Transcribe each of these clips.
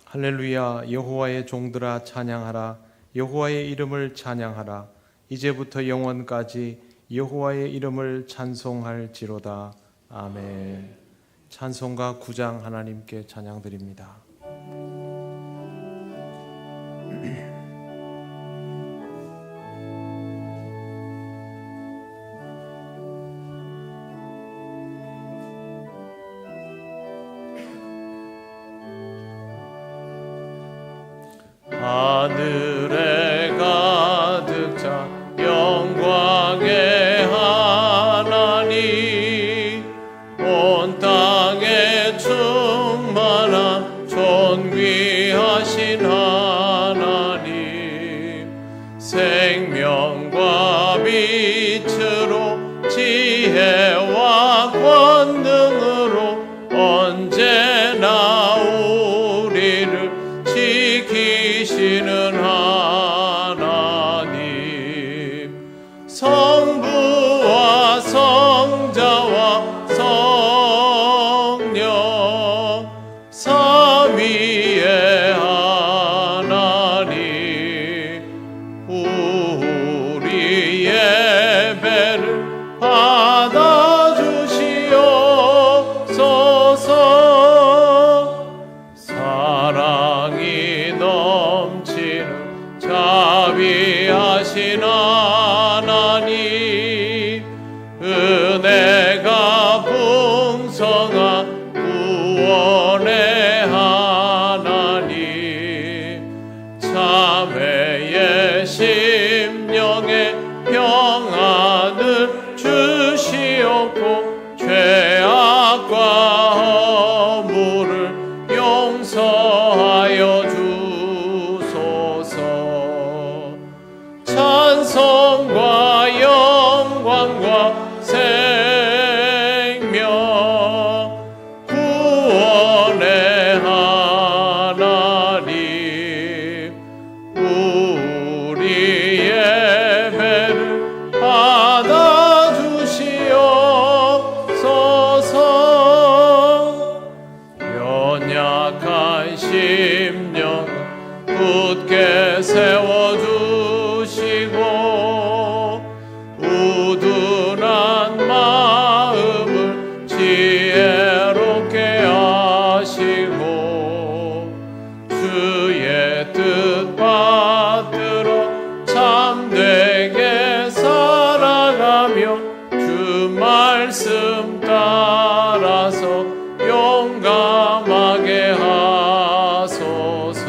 할렐루야. 여호와의 종들아 찬양하라. 여호와의 이름을 찬양하라. 이제부터 영원까지 여호와의 이름을 찬송할지로다. 아멘. 찬송가 9장 하나님께 찬양드립니다. 하늘에 가득 차 영광의 하나님, 온 땅에 충만한 존귀하신 하나님, 생명과 빛으로 지혜와 권능으로 언제나 우리를 지키시는 하나님, 성부와 성자와 성령 삼위의 하나님, 우리 예배를 받아주시옵소서. 사랑이 넘치는 자비하신 하나님, 은혜가 풍성한 구원의 하나님, 자매의 심령에 평안을 주시옵고 죄악과 허물을 용서하여 주소서. 찬송과 영광과 생명 구원의 하나님, 우리 예배를 받아주시옵소서. 연약한 심령 굳게 세워주시고, 우둔한 마음을 지혜롭게 하시고, 주의 뜻 받들어 참되게 살아가며 주 말씀 따라서 용감하게 하소서.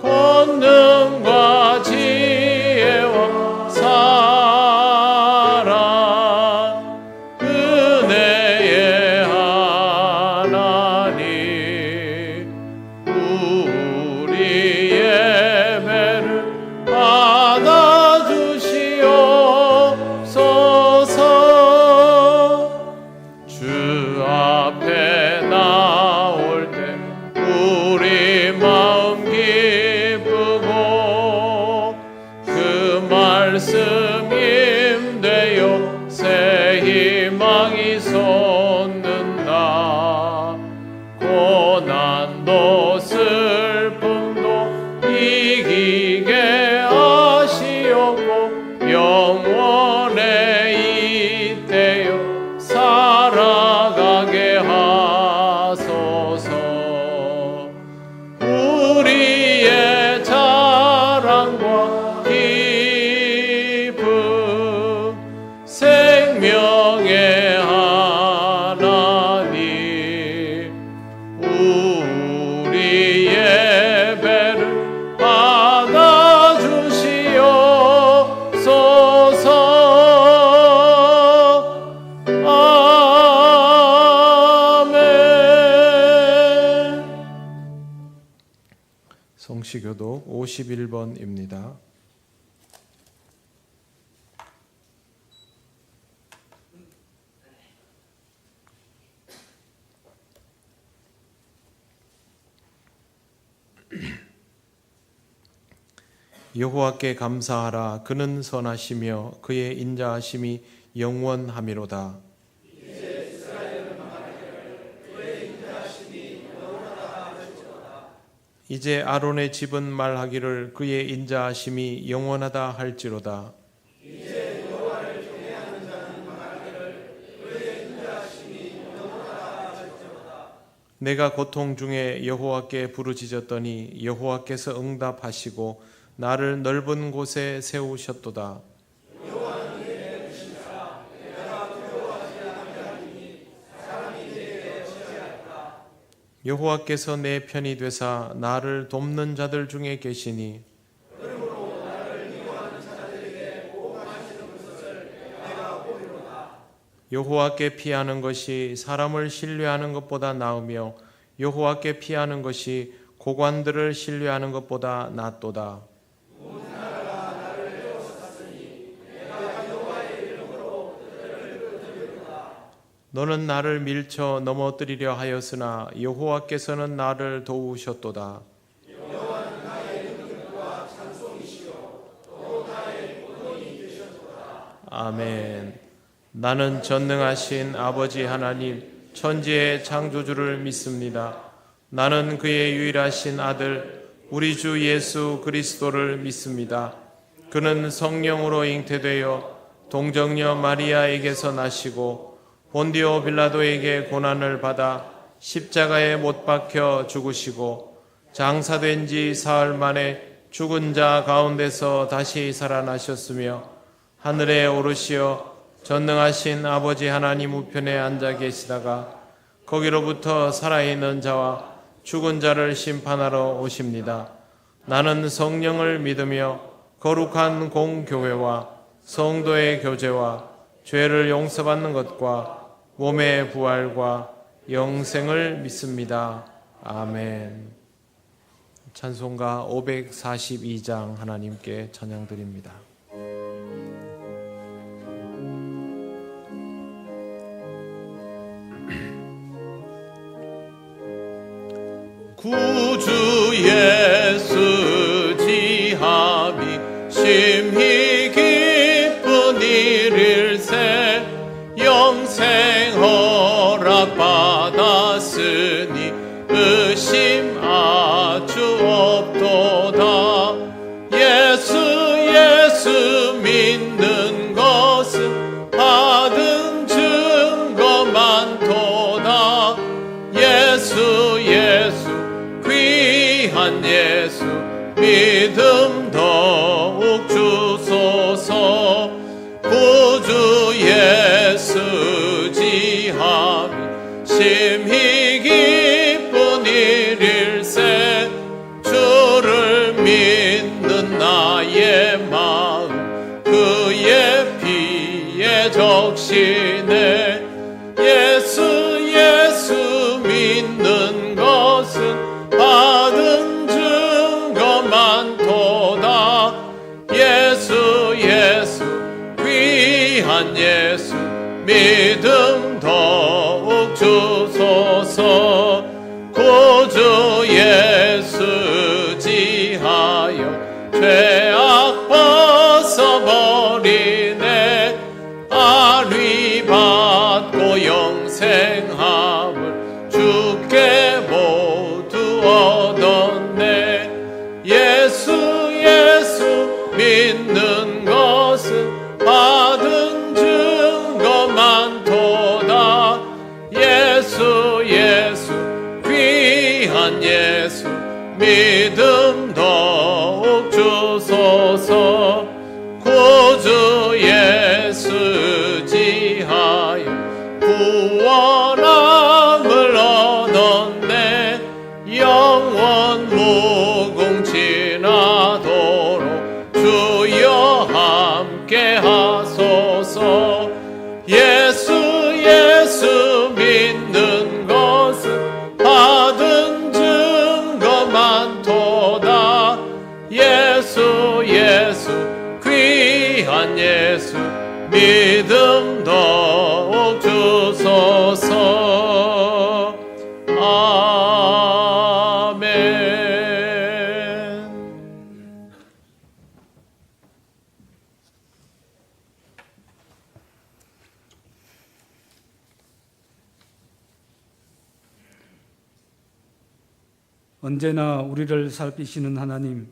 권능과 지혜와 사랑, 은혜의 하나님, 우리 예배를 받아주시옵소서. 주 앞에 나올 때 우리 마음 기쁘고, 그 말씀 임되어 새 희망이 솟는다. 고난도 슬픔도 이기게 하시옵고, 영원에 잇대어 살아가게 하소서. 우리의 자랑과 기쁨, 생명의 하나님, 우리 예배를 받아주시옵소서. 아멘. 성시교독 51번입니다. 여호와께 감사하라. 그는 선하시며 그의 인자하심이 영원하미로다. 이제 아론의 집은 말하기를 그의 인자하심이 영원하다 할지로다. 이제 여호와를 경외하는 자는 말하기를 그의 인자하심이 영원하다 할지로다. 내가 고통 중에 여호와께 부르짖었더니 여호와께서 응답하시고 나를 넓은 곳에 세우셨도다. 여호와는 내 빛이라 내가 두려워하지 아니하리니 사람이 내게 어찌하리까. 여호와께서 내 편이 되사 나를 돕는 자들 중에 계시니 그러므로 나를 미워하는 자들에게 보호하시는 것을 내가 보리로다. 여호와께 피하는 것이 사람을 신뢰하는 것보다 나으며 여호와께 피하는 것이 고관들을 신뢰하는 것보다 낫도다. 너는 나를 밀쳐 넘어뜨리려 하였으나 여호와께서는 나를 도우셨도다. 여호와는 나의 능력과 찬송이시요 또 나의 구원이 되셨도다. 아멘. 나는 전능하신 아버지 하나님 천지의 창조주를 믿습니다. 나는 그의 유일하신 아들 우리 주 예수 그리스도를 믿습니다. 그는 성령으로 잉태되어 동정녀 마리아에게서 나시고 본디오 빌라도에게 고난을 받아 십자가에 못 박혀 죽으시고 장사된 지 사흘 만에 죽은 자 가운데서 다시 살아나셨으며 하늘에 오르시어 전능하신 아버지 하나님 우편에 앉아 계시다가 거기로부터 살아있는 자와 죽은 자를 심판하러 오십니다. 나는 성령을 믿으며 거룩한 공교회와 성도의 교제와 죄를 용서받는 것과 몸의 부활과 영생을 믿습니다. 아멘. 찬송가 542장 하나님께 찬양드립니다. 구주 예수 지함이 심히 기쁜 일일세 영생 허락받았으니 의심 아주 없도다. 예수 믿는 것은 받은 증거 많도다. 예수 귀한 예수 믿음 더욱 주소서. 구주 예수 지함이 심히 기쁜 일일세 주를 믿는 나의 마음 그의 피에 적시네. 예수 믿는 것은 받은 증거 많도다. 예수 귀한 예수 믿음 더욱 주소서. 구주 예수 지하여 죄악 벗어버리네. 안위 받고 영생함을 주께 모두 얻었네. 예수 믿는 것은 받은 증거 많도다. 예수 귀한 예수 믿음 더욱 주소서. 구주 예수 지하여 구원함을 얻었네. 영원 무궁지나도록 주여 함께 하소서. 예수 믿는 것은 받은 증거 많도다. 예수 귀한 예수 믿음 더욱 주소서. 아멘. 언제나 우리를 살피시는 하나님,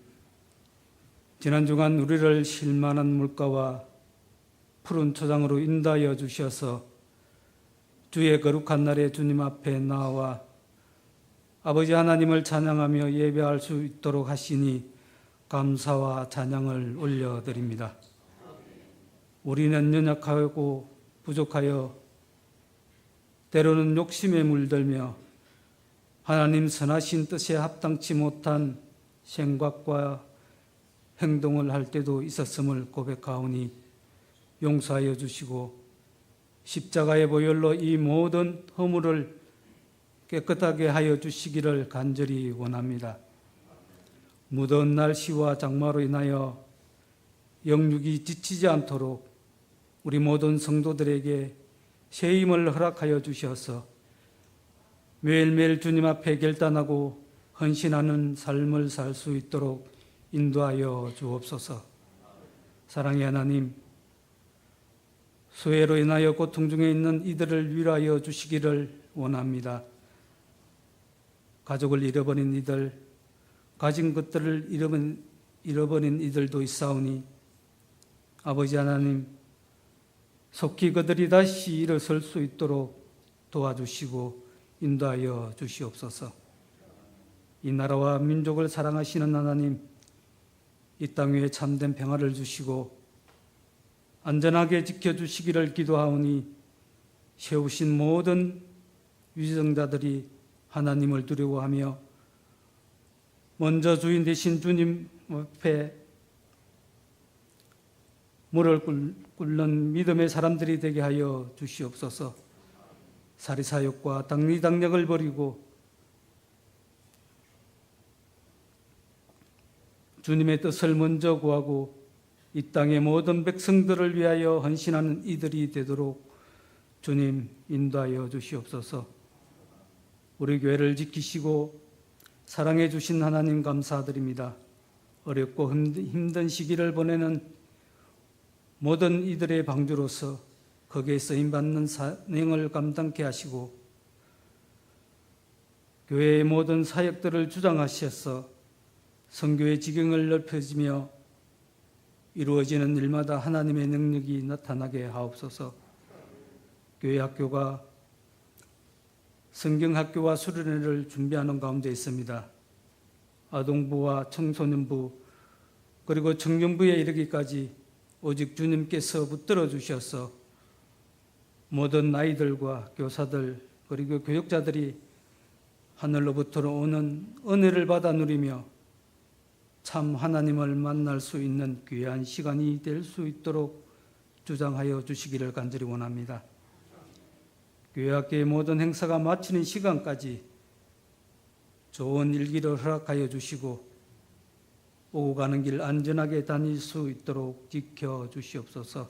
지난 주간 우리를 쉴만한 물가와 푸른 초장으로 인도하여 주셔서 주의 거룩한 날에 주님 앞에 나와 아버지 하나님을 찬양하며 예배할 수 있도록 하시니 감사와 찬양을 올려드립니다. 우리는 연약하고 부족하여 때로는 욕심에 물들며 하나님 선하신 뜻에 합당치 못한 생각과 행동을 할 때도 있었음을 고백하오니 용서하여 주시고 십자가의 보혈로 이 모든 허물을 깨끗하게 하여 주시기를 간절히 원합니다. 무더운 날씨와 장마로 인하여 영육이 지치지 않도록 우리 모든 성도들에게 새 힘을 허락하여 주셔서 매일매일 주님 앞에 결단하고 헌신하는 삶을 살 수 있도록 인도하여 주옵소서. 사랑의 하나님, 수해로 인하여 고통 중에 있는 이들을 위로하여 주시기를 원합니다. 가족을 잃어버린 이들, 가진 것들을 잃어버린 이들도 있사오니 아버지 하나님, 속히 그들이 다시 일어설 수 있도록 도와주시고 인도하여 주시옵소서. 이 나라와 민족을 사랑하시는 하나님, 이 땅 위에 참된 평화를 주시고 안전하게 지켜주시기를 기도하오니 세우신 모든 위정자들이 하나님을 두려워하며 먼저 주인 되신 주님 앞에 무릎 꿇는 믿음의 사람들이 되게 하여 주시옵소서. 사리사욕과 당리당력을 버리고 주님의 뜻을 먼저 구하고 이 땅의 모든 백성들을 위하여 헌신하는 이들이 되도록 주님 인도하여 주시옵소서. 우리 교회를 지키시고 사랑해 주신 하나님 감사드립니다. 어렵고 힘든 시기를 보내는 모든 이들의 방주로서 거기에 쓰임받는 사명을 감당케 하시고 교회의 모든 사역들을 주장하셔서 선교의 지경을 넓혀지며 이루어지는 일마다 하나님의 능력이 나타나게 하옵소서. 교회 학교가 성경학교와 수련회를 준비하는 가운데 있습니다. 아동부와 청소년부 그리고 청년부에 이르기까지 오직 주님께서 붙들어 주셔서 모든 아이들과 교사들 그리고 교육자들이 하늘로부터 오는 은혜를 받아 누리며 참 하나님을 만날 수 있는 귀한 시간이 될 수 있도록 주장하여 주시기를 간절히 원합니다. 교회학교의 모든 행사가 마치는 시간까지 좋은 일기를 허락하여 주시고 오고 가는 길 안전하게 다닐 수 있도록 지켜 주시옵소서.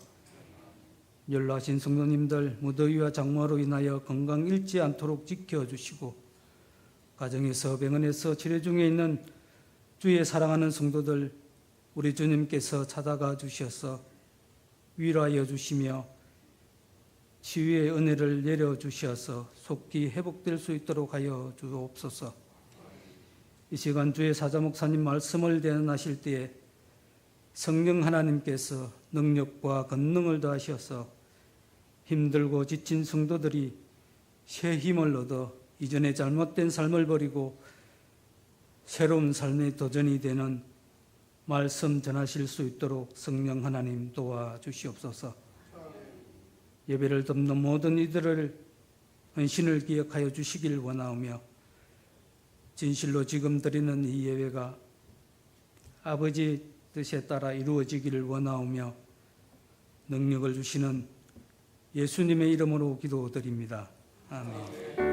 연로하신 성도님들 무더위와 장마로 인하여 건강 잃지 않도록 지켜 주시고 가정에서 병원에서 치료 중에 있는 주의 사랑하는 성도들 우리 주님께서 찾아가 주셔서 위로하여 주시며 치유의 은혜를 내려주셔서 속히 회복될 수 있도록 하여 주옵소서. 이 시간 주의 사자 목사님 말씀을 대언하실 때에 성령 하나님께서 능력과 권능을 더하셔서 힘들고 지친 성도들이 새 힘을 얻어 이전에 잘못된 삶을 버리고 새로운 삶의 도전이 되는 말씀 전하실 수 있도록 성령 하나님 도와주시옵소서. 예배를 돕는 모든 이들을 헌신을 기억하여 주시길 원하오며 진실로 지금 드리는 이 예배가 아버지 뜻에 따라 이루어지기를 원하오며 능력을 주시는 예수님의 이름으로 기도드립니다. 아멘.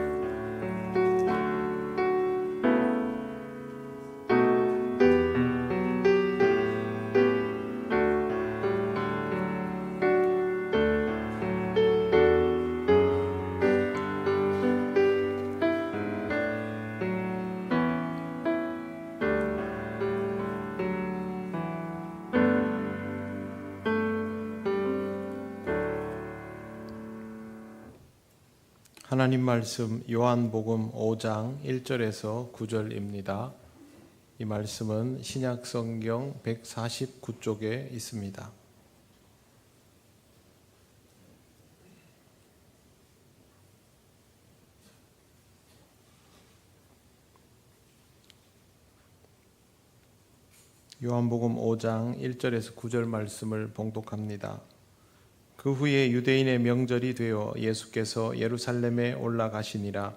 하나님 말씀 요한복음 5장 1절에서 9절입니다. 이 말씀은 신약성경 149쪽에 있습니다. 요한복음 5장 1절에서 9절 말씀을 봉독합니다. 그 후에 유대인의 명절이 되어 예수께서 예루살렘에 올라가시니라.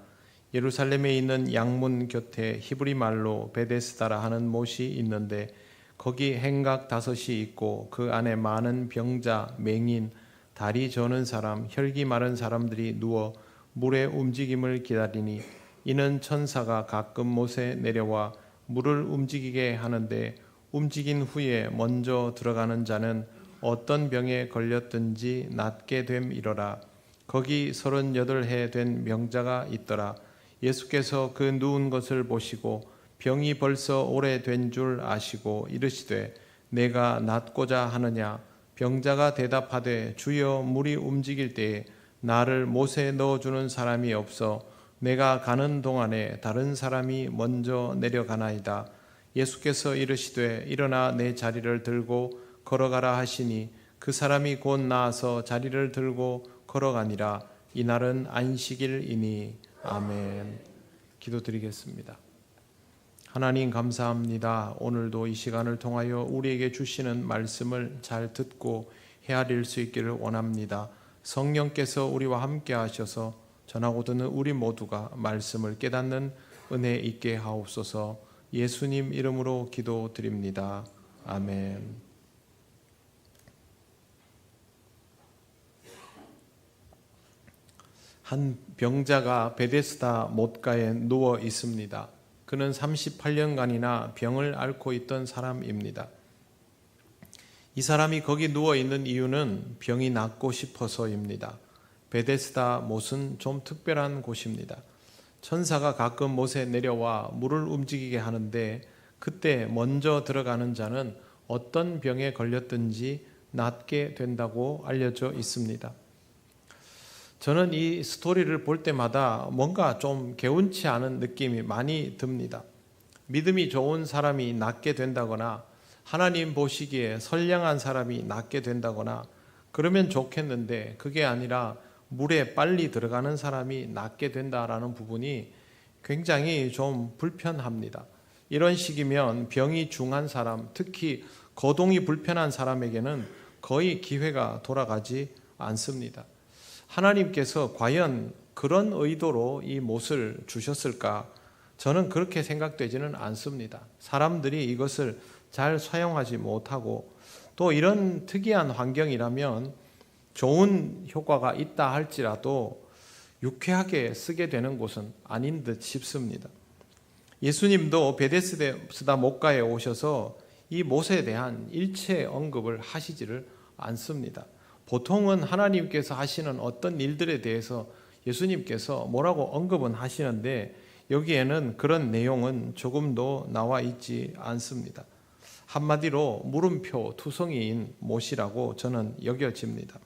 예루살렘에 있는 양문 곁에 히브리 말로 베데스다라 하는 못이 있는데 거기 행각 5이 있고 그 안에 많은 병자, 맹인, 다리 저는 사람, 혈기 마른 사람들이 누워 물의 움직임을 기다리니 이는 천사가 가끔 못에 내려와 물을 움직이게 하는데 움직인 후에 먼저 들어가는 자는 어떤 병에 걸렸든지 낫게 됨이러라. 거기 38해 된 병자가 있더라. 예수께서 그 누운 것을 보시고 병이 벌써 오래된 줄 아시고 이르시되 내가 낫고자 하느냐. 병자가 대답하되 주여 물이 움직일 때에 나를 못에 넣어주는 사람이 없어 내가 가는 동안에 다른 사람이 먼저 내려가나이다. 예수께서 이르시되 일어나 내 자리를 들고 걸어가라 하시니 그 사람이 곧 나아서 자리를 들고 걸어가니라. 이날은 안식일이니. 아멘. 기도드리겠습니다. 하나님 감사합니다. 오늘도 이 시간을 통하여 우리에게 주시는 말씀을 잘 듣고 헤아릴 수 있기를 원합니다. 성령께서 우리와 함께 하셔서 전하고 듣는 우리 모두가 말씀을 깨닫는 은혜 있게 하옵소서. 예수님 이름으로 기도드립니다. 아멘. 한 병자가 베데스다 못가에 누워 있습니다. 그는 38년간이나 병을 앓고 있던 사람입니다. 이 사람이 거기 누워 있는 이유는 병이 낫고 싶어서입니다. 베데스다 못은 좀 특별한 곳입니다. 천사가 가끔 못에 내려와 물을 움직이게 하는데 그때 먼저 들어가는 자는 어떤 병에 걸렸든지 낫게 된다고 알려져 있습니다. 저는 이 스토리를 볼 때마다 뭔가 좀 개운치 않은 느낌이 많이 듭니다. 믿음이 좋은 사람이 낫게 된다거나 하나님 보시기에 선량한 사람이 낫게 된다거나 그러면 좋겠는데 그게 아니라 물에 빨리 들어가는 사람이 낫게 된다라는 부분이 굉장히 좀 불편합니다. 이런 식이면 병이 중한 사람, 특히 거동이 불편한 사람에게는 거의 기회가 돌아가지 않습니다. 하나님께서 과연 그런 의도로 이 못을 주셨을까? 저는 그렇게 생각되지는 않습니다. 사람들이 이것을 잘 사용하지 못하고 또 이런 특이한 환경이라면 좋은 효과가 있다 할지라도 유쾌하게 쓰게 되는 곳은 아닌 듯 싶습니다. 예수님도 베데스다 못가에 오셔서 이 못에 대한 일체 언급을 하시지를 않습니다. 보통은 하나님께서 하시는 어떤 일들에 대해서 예수님께서 뭐라고 언급은 하시는데 여기에는 그런 내용은 조금도 나와 있지 않습니다. 한마디로 물음표 투성이인 못이라고 저는 여겨집니다.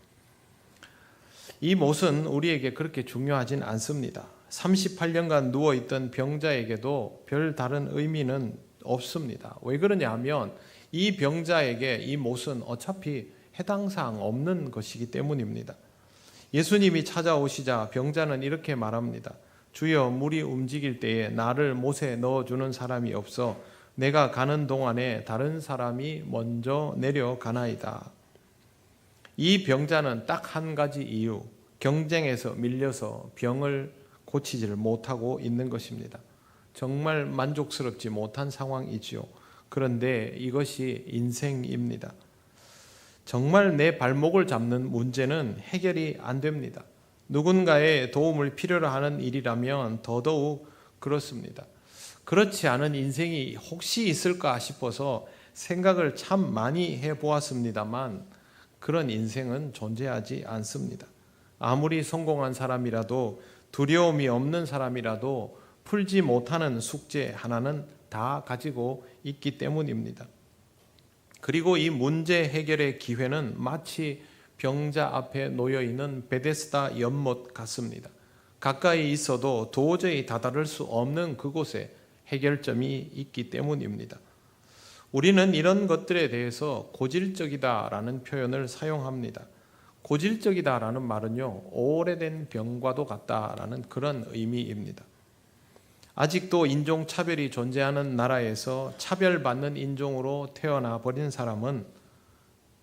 이 못은 우리에게 그렇게 중요하진 않습니다. 38년간 누워있던 병자에게도 별 다른 의미는 없습니다. 왜 그러냐 하면 이 병자에게 이 못은 어차피 해당 사항 없는 것이기 때문입니다. 예수님이 찾아오시자 병자는 이렇게 말합니다. 주여 물이 움직일 때에 나를 못에 넣어주는 사람이 없어 내가 가는 동안에 다른 사람이 먼저 내려가나이다. 이 병자는 딱 한 가지 이유, 경쟁에서 밀려서 병을 고치지를 못하고 있는 것입니다. 정말 만족스럽지 못한 상황이지요. 그런데 이것이 인생입니다. 정말 내 발목을 잡는 문제는 해결이 안 됩니다. 누군가의 도움을 필요로 하는 일이라면 더더욱 그렇습니다. 그렇지 않은 인생이 혹시 있을까 싶어서 생각을 참 많이 해보았습니다만 그런 인생은 존재하지 않습니다. 아무리 성공한 사람이라도 두려움이 없는 사람이라도 풀지 못하는 숙제 하나는 다 가지고 있기 때문입니다. 그리고 이 문제 해결의 기회는 마치 병자 앞에 놓여 있는 베데스다 연못 같습니다. 가까이 있어도 도저히 다다를 수 없는 그곳에 해결점이 있기 때문입니다. 우리는 이런 것들에 대해서 고질적이다라는 표현을 사용합니다. 고질적이다라는 말은요, 오래된 병과도 같다라는 그런 의미입니다. 아직도 인종차별이 존재하는 나라에서 차별받는 인종으로 태어나 버린 사람은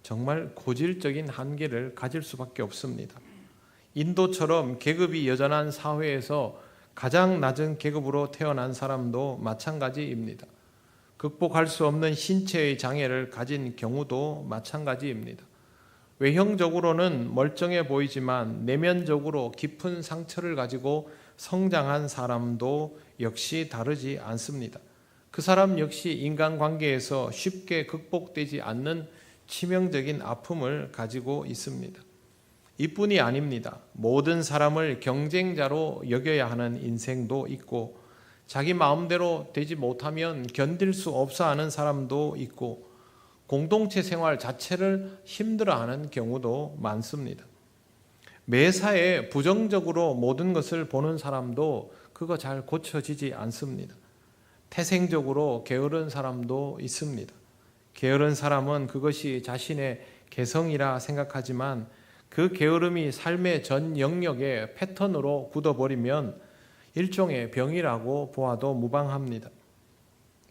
정말 고질적인 한계를 가질 수밖에 없습니다. 인도처럼 계급이 여전한 사회에서 가장 낮은 계급으로 태어난 사람도 마찬가지입니다. 극복할 수 없는 신체의 장애를 가진 경우도 마찬가지입니다. 외형적으로는 멀쩡해 보이지만 내면적으로 깊은 상처를 가지고 성장한 사람도 역시 다르지 않습니다. 그 사람 역시 인간관계에서 쉽게 극복되지 않는 치명적인 아픔을 가지고 있습니다. 이뿐이 아닙니다. 모든 사람을 경쟁자로 여겨야 하는 인생도 있고, 자기 마음대로 되지 못하면 견딜 수 없어 하는 사람도 있고, 공동체 생활 자체를 힘들어하는 경우도 많습니다. 매사에 부정적으로 모든 것을 보는 사람도 그거 잘 고쳐지지 않습니다. 태생적으로 게으른 사람도 있습니다. 게으른 사람은 그것이 자신의 개성이라 생각하지만 그 게으름이 삶의 전 영역의 패턴으로 굳어버리면 일종의 병이라고 보아도 무방합니다.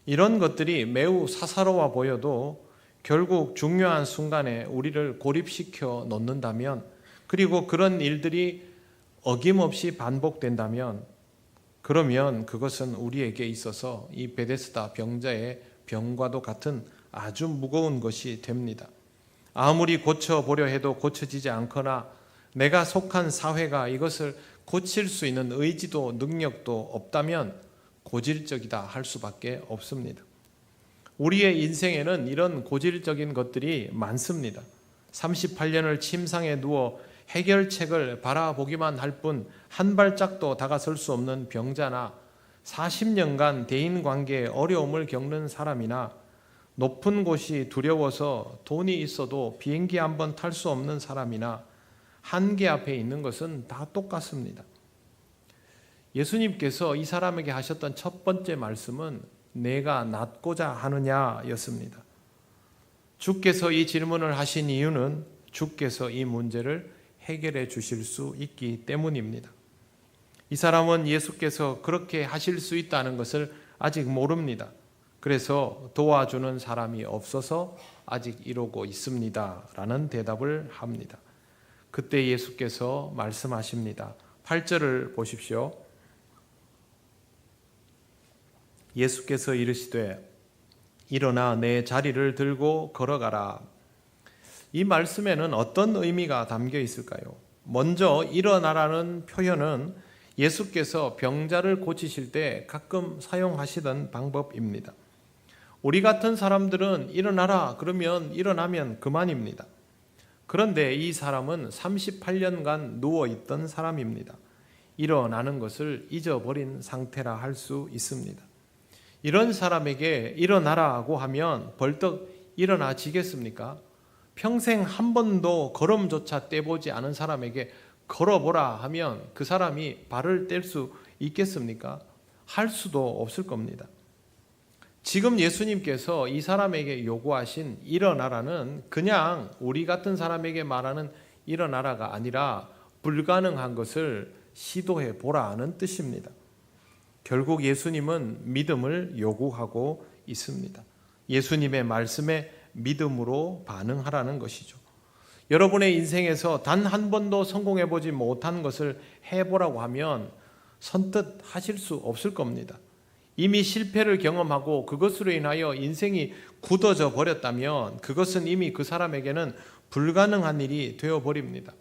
이런 것들이 매우 사사로워 보여도 결국 중요한 순간에 우리를 고립시켜 놓는다면, 그리고 그런 일들이 어김없이 반복된다면, 그러면 그것은 우리에게 있어서 이 베데스다 병자의 병과도 같은 아주 무거운 것이 됩니다. 아무리 고쳐보려 해도 고쳐지지 않거나 내가 속한 사회가 이것을 고칠 수 있는 의지도 능력도 없다면 고질적이다 할 수밖에 없습니다. 우리의 인생에는 이런 고질적인 것들이 많습니다. 38년을 침상에 누워 해결책을 바라보기만 할 뿐 한 발짝도 다가설 수 없는 병자나 40년간 대인관계에 어려움을 겪는 사람이나 높은 곳이 두려워서 돈이 있어도 비행기 한 번 탈 수 없는 사람이나 한계 앞에 있는 것은 다 똑같습니다. 예수님께서 이 사람에게 하셨던 첫 번째 말씀은 내가 낫고자 하느냐였습니다. 주께서 이 질문을 하신 이유는 주께서 이 문제를 해결해 주실 수 있기 때문입니다. 이 사람은 예수께서 그렇게 하실 수 있다는 것을 아직 모릅니다. 그래서 도와주는 사람이 없어서 아직 이러고 있습니다 라는 대답을 합니다. 그때 예수께서 말씀하십니다. 8절을 보십시오. 예수께서 이르시되 일어나 내 자리를 들고 걸어가라. 이 말씀에는 어떤 의미가 담겨 있을까요? 먼저 일어나라는 표현은 예수께서 병자를 고치실 때 가끔 사용하시던 방법입니다. 우리 같은 사람들은 일어나라 그러면 일어나면 그만입니다. 그런데 이 사람은 38년간 누워있던 사람입니다. 일어나는 것을 잊어버린 상태라 할 수 있습니다. 이런 사람에게 일어나라고 하면 벌떡 일어나지겠습니까? 평생 한 번도 걸음조차 떼보지 않은 사람에게 걸어보라 하면 그 사람이 발을 뗄 수 있겠습니까? 할 수도 없을 겁니다. 지금 예수님께서 이 사람에게 요구하신 일어나라는 그냥 우리 같은 사람에게 말하는 일어나라가 아니라 불가능한 것을 시도해 보라는 뜻입니다. 결국 예수님은 믿음을 요구하고 있습니다. 예수님의 말씀에 믿음으로 반응하라는 것이죠. 여러분의 인생에서 단 한 번도 성공해보지 못한 것을 해보라고 하면 선뜻 하실 수 없을 겁니다. 이미 실패를 경험하고 그것으로 인하여 인생이 굳어져 버렸다면 그것은 이미 그 사람에게는 불가능한 일이 되어버립니다.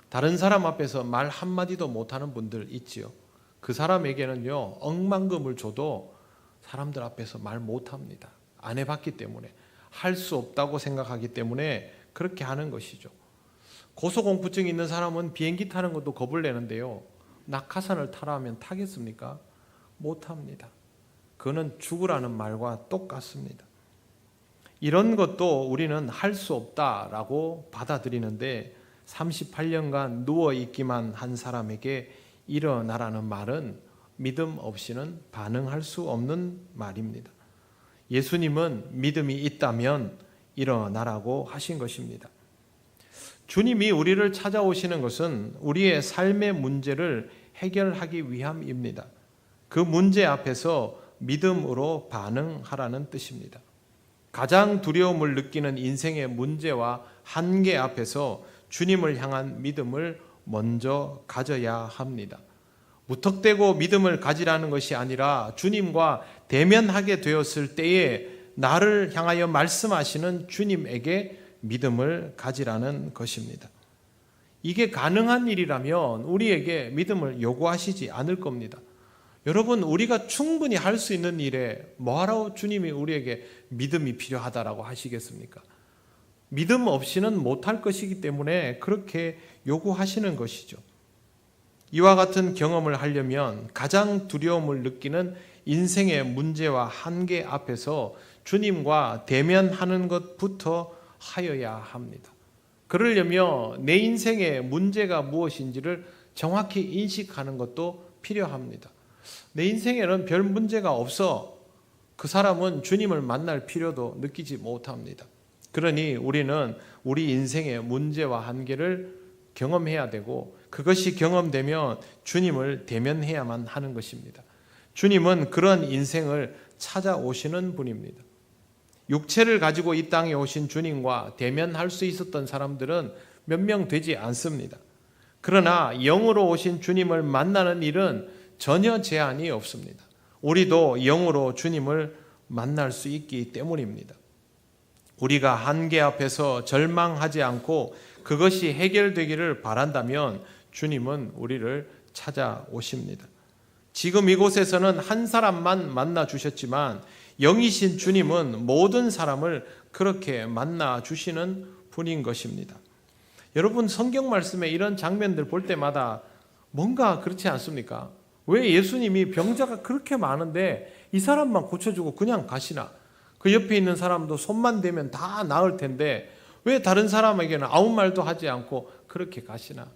다른 사람 앞에서 말 한마디도 못하는 분들 있지요. 그 사람에게는요, 억만금을 줘도 사람들 앞에서 말 못합니다. 안 해봤기 때문에, 할 수 없다고 생각하기 때문에 그렇게 하는 것이죠. 고소공포증 있는 사람은 비행기 타는 것도 겁을 내는데요, 낙하산을 타라 하면 타겠습니까? 못합니다. 그거는 죽으라는 말과 똑같습니다. 이런 것도 우리는 할 수 없다라고 받아들이는데 38년간 누워있기만 한 사람에게 일어나라는 말은 믿음 없이는 반응할 수 없는 말입니다. 예수님은 믿음이 있다면 일어나라고 하신 것입니다. 주님이 우리를 찾아오시는 것은 우리의 삶의 문제를 해결하기 위함입니다. 그 문제 앞에서 믿음으로 반응하라는 뜻입니다. 가장 두려움을 느끼는 인생의 문제와 한계 앞에서 주님을 향한 믿음을 먼저 가져야 합니다. 무턱대고 믿음을 가지라는 것이 아니라 주님과 대면하게 되었을 때에 나를 향하여 말씀하시는 주님에게 믿음을 가지라는 것입니다. 이게 가능한 일이라면 우리에게 믿음을 요구하시지 않을 겁니다. 여러분, 우리가 충분히 할 수 있는 일에 뭐하러 주님이 우리에게 믿음이 필요하다라고 하시겠습니까? 믿음 없이는 못할 것이기 때문에 그렇게 요구하시는 것이죠. 이와 같은 경험을 하려면 가장 두려움을 느끼는 인생의 문제와 한계 앞에서 주님과 대면하는 것부터 하여야 합니다. 그러려면 내 인생의 문제가 무엇인지를 정확히 인식하는 것도 필요합니다. 내 인생에는 별 문제가 없어. 그 사람은 주님을 만날 필요도 느끼지 못합니다. 그러니 우리는 우리 인생의 문제와 한계를 경험해야 되고 그것이 경험되면 주님을 대면해야만 하는 것입니다. 주님은 그런 인생을 찾아오시는 분입니다. 육체를 가지고 이 땅에 오신 주님과 대면할 수 있었던 사람들은 몇 명 되지 않습니다. 그러나 영으로 오신 주님을 만나는 일은 전혀 제한이 없습니다. 우리도 영으로 주님을 만날 수 있기 때문입니다. 우리가 한계 앞에서 절망하지 않고 그것이 해결되기를 바란다면 주님은 우리를 찾아오십니다. 지금 이곳에서는 한 사람만 만나 주셨지만 영이신 주님은 모든 사람을 그렇게 만나 주시는 분인 것입니다. 여러분, 성경 말씀에 이런 장면들 볼 때마다 뭔가 그렇지 않습니까? 왜 예수님이 병자가 그렇게 많은데 이 사람만 고쳐주고 그냥 가시나? 그 옆에 있는 사람도 손만 대면 다 나을 텐데 왜 다른 사람에게는 아무 말도 하지 않고 그렇게 가시나?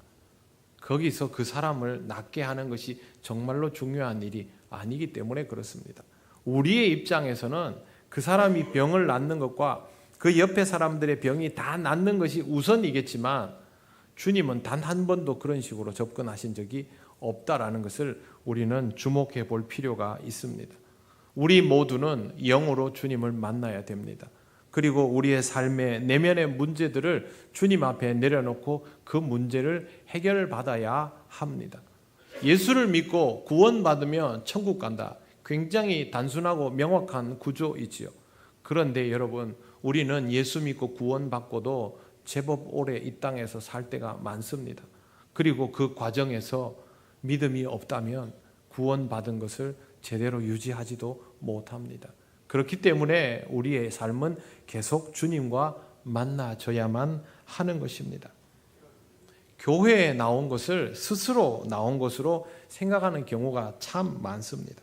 거기서 그 사람을 낫게 하는 것이 정말로 중요한 일이 아니기 때문에 그렇습니다. 우리의 입장에서는 그 사람이 병을 낫는 것과 그 옆에 사람들의 병이 다 낫는 것이 우선이겠지만 주님은 단 한 번도 그런 식으로 접근하신 적이 없다라는 것을 우리는 주목해 볼 필요가 있습니다. 우리 모두는 영으로 주님을 만나야 됩니다. 그리고 우리의 삶의 내면의 문제들을 주님 앞에 내려놓고 그 문제를 해결받아야 합니다. 예수를 믿고 구원받으면 천국 간다. 굉장히 단순하고 명확한 구조이지요. 그런데 여러분, 우리는 예수 믿고 구원받고도 제법 오래 이 땅에서 살 때가 많습니다. 그리고 그 과정에서 믿음이 없다면 구원받은 것을 제대로 유지하지도 못합니다. 그렇기 때문에 우리의 삶은 계속 주님과 만나져야만 하는 것입니다. 교회에 나온 것을 스스로 나온 것으로 생각하는 경우가 참 많습니다.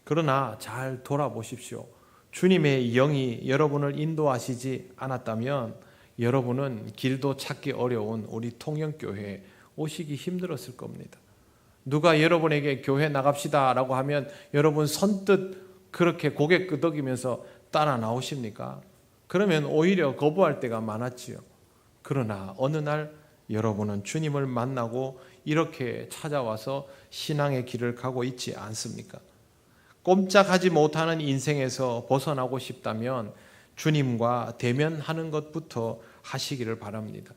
그러나 잘 돌아보십시오. 주님의 영이 여러분을 인도하시지 않았다면 여러분은 길도 찾기 어려운 우리 통영교회에 오시기 힘들었을 겁니다. 누가 여러분에게 교회 나갑시다 라고 하면 여러분 선뜻 그렇게 고개 끄덕이면서 따라 나오십니까? 그러면 오히려 거부할 때가 많았지요. 그러나 어느 날 여러분은 주님을 만나고 이렇게 찾아와서 신앙의 길을 가고 있지 않습니까? 꼼짝하지 못하는 인생에서 벗어나고 싶다면 주님과 대면하는 것부터 하시기를 바랍니다.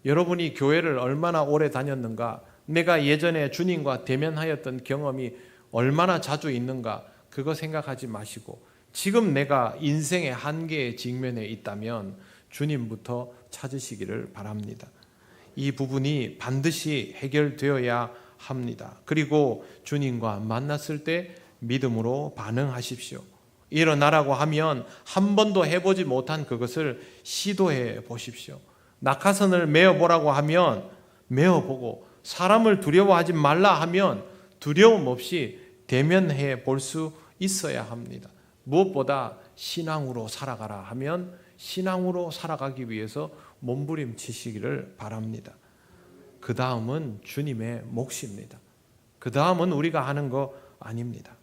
여러분이 교회를 얼마나 오래 다녔는가, 내가 예전에 주님과 대면하였던 경험이 얼마나 자주 있는가, 그거 생각하지 마시고 지금 내가 인생의 한계에 직면해 있다면 주님부터 찾으시기를 바랍니다. 이 부분이 반드시 해결되어야 합니다. 그리고 주님과 만났을 때 믿음으로 반응하십시오. 일어나라고 하면 한 번도 해보지 못한 그것을 시도해 보십시오. 낙하선을 메어보라고 하면 메어보고 사람을 두려워하지 말라 하면 두려움 없이 대면해 볼 수 있어야 합니다. 무엇보다 신앙으로 살아가라 하면 신앙으로 살아가기 위해서 몸부림치시기를 바랍니다. 그 다음은 주님의 몫입니다. 그 다음은 우리가 하는 거 아닙니다.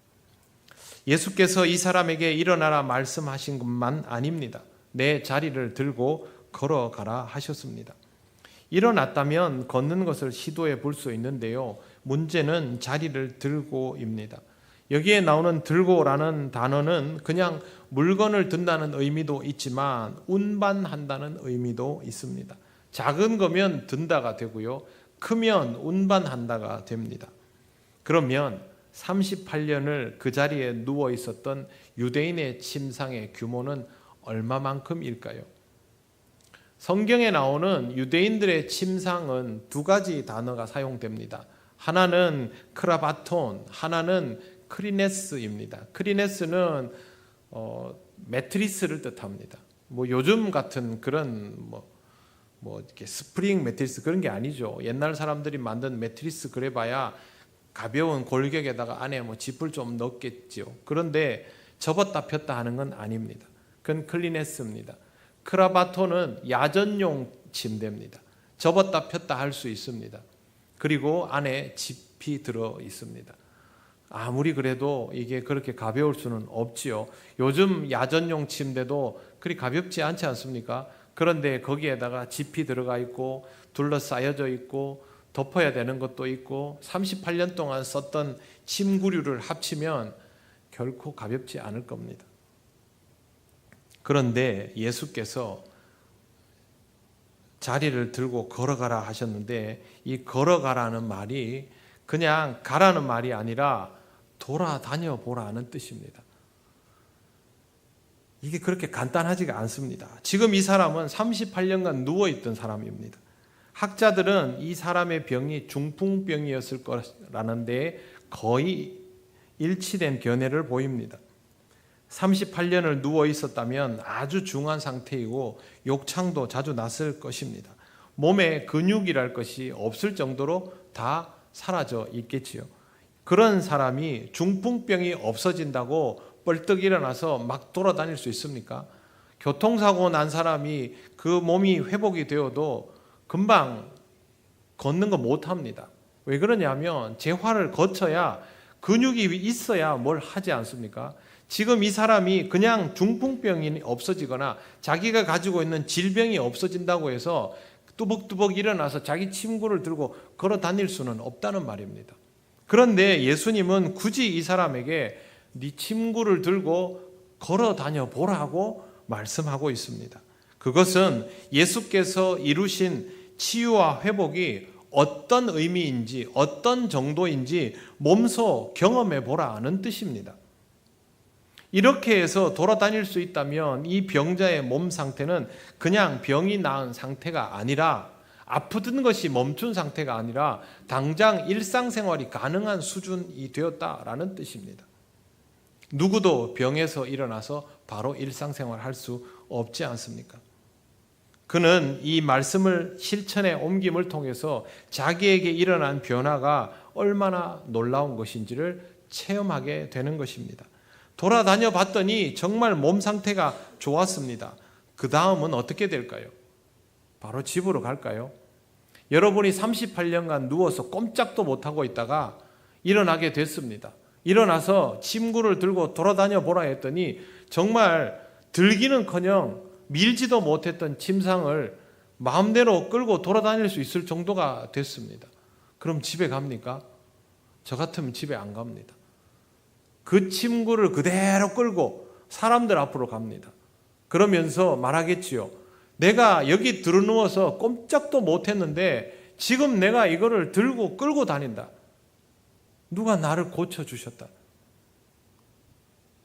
예수께서 이 사람에게 일어나라 말씀하신 것만 아닙니다. 내 자리를 들고 걸어가라 하셨습니다. 일어났다면 걷는 것을 시도해 볼 수 있는데요. 문제는 자리를 들고입니다. 여기에 나오는 들고라는 단어는 그냥 물건을 든다는 의미도 있지만 운반한다는 의미도 있습니다. 작은 거면 든다가 되고요. 크면 운반한다가 됩니다. 그러면 38년을 그 자리에 누워 있었던 유대인의 침상의 규모는 얼마만큼일까요? 성경에 나오는 유대인들의 침상은 두 가지 단어가 사용됩니다. 하나는 크라바톤, 하나는 크리네스입니다. 크리네스는 매트리스를 뜻합니다. 요즘 같은 그런 이렇게 스프링 매트리스 그런 게 아니죠. 옛날 사람들이 만든 매트리스 그래봐야 가벼운 골격에다가 안에 지퍼를 좀 넣겠지요. 그런데 접었다 폈다 하는 건 아닙니다. 그건 클리네스입니다. 크라바톤은 야전용 침대입니다. 접었다 폈다 할 수 있습니다. 그리고 안에 짚이 들어 있습니다. 아무리 그래도 이게 그렇게 가벼울 수는 없지요. 요즘 야전용 침대도 그리 가볍지 않지 않습니까? 그런데 거기에다가 짚이 들어가 있고 둘러싸여져 있고 덮어야 되는 것도 있고 38년 동안 썼던 침구류를 합치면 결코 가볍지 않을 겁니다. 그런데 예수께서 자리를 들고 걸어가라 하셨는데 이 걸어가라는 말이 그냥 가라는 말이 아니라 돌아다녀 보라는 뜻입니다. 이게 그렇게 간단하지가 않습니다. 지금 이 사람은 38년간 누워있던 사람입니다. 학자들은 이 사람의 병이 중풍병이었을 거라는 데 거의 일치된 견해를 보입니다. 38년을 누워 있었다면 아주 중한 상태이고 욕창도 자주 났을 것입니다. 몸에 근육이랄 것이 없을 정도로 다 사라져 있겠지요. 그런 사람이 중풍병이 없어진다고 벌떡 일어나서 막 돌아다닐 수 있습니까? 교통사고 난 사람이 그 몸이 회복이 되어도 금방 걷는 거 못합니다. 왜 그러냐면 재활을 거쳐야 근육이 있어야 뭘 하지 않습니까? 지금 이 사람이 그냥 중풍병이 없어지거나 자기가 가지고 있는 질병이 없어진다고 해서 뚜벅뚜벅 일어나서 자기 침구를 들고 걸어 다닐 수는 없다는 말입니다. 그런데 예수님은 굳이 이 사람에게 네 침구를 들고 걸어 다녀 보라고 말씀하고 있습니다. 그것은 예수께서 이루신 치유와 회복이 어떤 의미인지 어떤 정도인지 몸소 경험해 보라는 뜻입니다. 이렇게 해서 돌아다닐 수 있다면 이 병자의 몸 상태는 그냥 병이 나은 상태가 아니라 아프던 것이 멈춘 상태가 아니라 당장 일상생활이 가능한 수준이 되었다라는 뜻입니다. 누구도 병에서 일어나서 바로 일상생활 할 수 없지 않습니까? 그는 이 말씀을 실천에 옮김을 통해서 자기에게 일어난 변화가 얼마나 놀라운 것인지를 체험하게 되는 것입니다. 돌아다녀 봤더니 정말 몸 상태가 좋았습니다. 그 다음은 어떻게 될까요? 바로 집으로 갈까요? 여러분이 38년간 누워서 꼼짝도 못하고 있다가 일어나게 됐습니다. 일어나서 침구를 들고 돌아다녀 보라 했더니 정말 들기는커녕 밀지도 못했던 침상을 마음대로 끌고 돌아다닐 수 있을 정도가 됐습니다. 그럼 집에 갑니까? 저 같으면 집에 안 갑니다. 그 침구를 그대로 끌고 사람들 앞으로 갑니다. 그러면서 말하겠지요. 내가 여기 들어누워서 꼼짝도 못했는데 지금 내가 이거를 들고 끌고 다닌다. 누가 나를 고쳐주셨다.